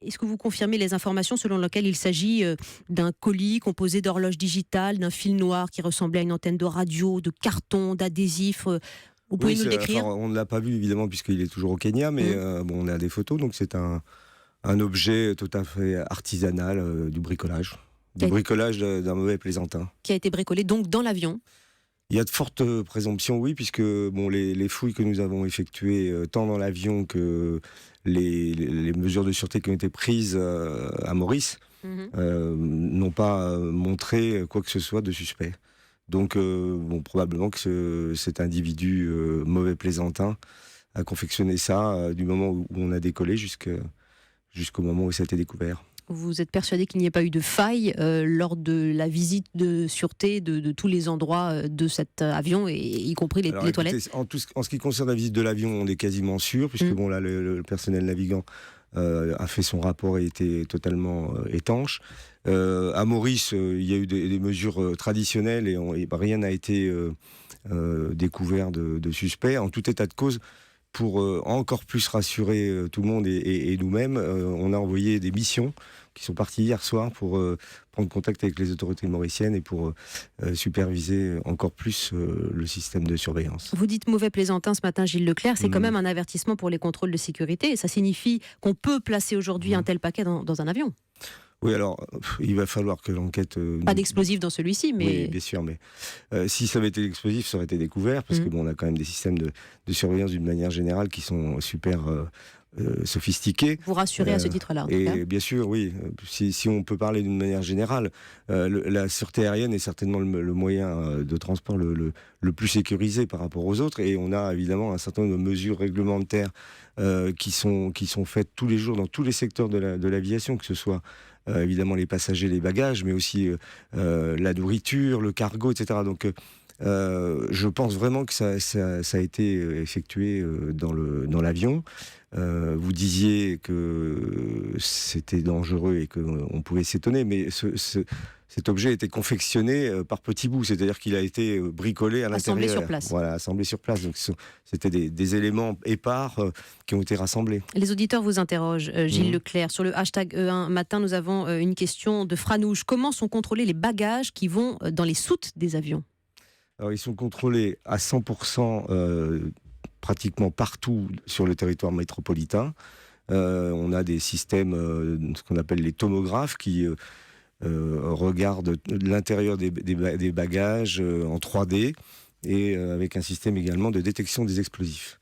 Est-ce que vous confirmez les informations selon lesquelles il s'agit d'un colis composé d'horloges digitales, d'un fil noir qui ressemblait à une antenne de radio, de carton, d'adhésif Vous pouvez Oui, nous le enfin, décrire? on ne l'a pas vu évidemment puisqu'il est toujours au Kenya, mais Mmh. bon, on a des photos, donc c'est un objet tout à fait artisanal, du bricolage. Qui Du a, bricolage d'un mauvais plaisantin. qui a été bricolé donc dans l'avion. Il y a de fortes présomptions, oui, puisque bon, les fouilles que nous avons effectuées, tant dans l'avion que les mesures de sûreté qui ont été prises à Maurice, Mhm. n'ont pas montré quoi que ce soit de suspect. Donc, bon, probablement que cet individu mauvais plaisantin a confectionné ça du moment où on a décollé jusqu'au moment où ça a été découvert. Vous êtes persuadé qu'il n'y ait pas eu de faille lors de la visite de sûreté de tous les endroits de cet avion, et y compris Alors, les écoutez, toilettes? en ce qui concerne la visite de l'avion, on est quasiment sûr, puisque Mm. bon, là, le personnel navigant a fait son rapport et était totalement étanche. À Maurice, il y a eu des mesures traditionnelles et rien n'a été découvert de suspect. En tout état de cause, pour encore plus rassurer tout le monde et nous-mêmes, on a envoyé des missions qui sont parties hier soir pour prendre contact avec les autorités mauriciennes et pour superviser encore plus le système de surveillance. Vous dites mauvais plaisantin ce matin, Gilles Leclerc, c'est quand Mhm. même un avertissement pour les contrôles de sécurité, et ça signifie qu'on peut placer aujourd'hui un tel paquet dans un avion. Oui, alors, il va falloir que l'enquête... Pas d'explosifs dans celui-ci, Oui, mais... bien sûr, mais si ça avait été explosif, ça aurait été découvert, parce que Mhm. bon, on a quand même des systèmes de surveillance d'une manière générale qui sont super sophistiqués. Vous rassurez à ce titre-là, en tout cas. Et bien sûr, oui, si on peut parler d'une manière générale, la sûreté aérienne est certainement le moyen de transport le plus sécurisé par rapport aux autres, et on a évidemment un certain nombre de mesures réglementaires qui sont faites tous les jours dans tous les secteurs de l'aviation, que ce soit évidemment les passagers, les bagages, mais aussi la nourriture, le cargo, etc. Donc je pense vraiment que ça a été effectué dans l'avion. Vous disiez que c'était dangereux et qu'on pouvait s'étonner, mais cet objet a été confectionné par petits bouts, c'est-à-dire qu'il a été bricolé à l'intérieur. Assemblé sur place. Voilà, assemblé sur place. Donc c'était des éléments épars qui ont été rassemblés. Les auditeurs vous interrogent, Gilles Mhm. Leclerc. Sur le hashtag E1 matin, nous avons une question de Franouche. Comment sont contrôlés les bagages qui vont dans les soutes des avions? Alors, ils sont contrôlés à 100% pratiquement partout sur le territoire métropolitain. On a des systèmes, ce qu'on appelle les tomographes, qui regardent l'intérieur des bagages en 3D et avec un système également de détection des explosifs.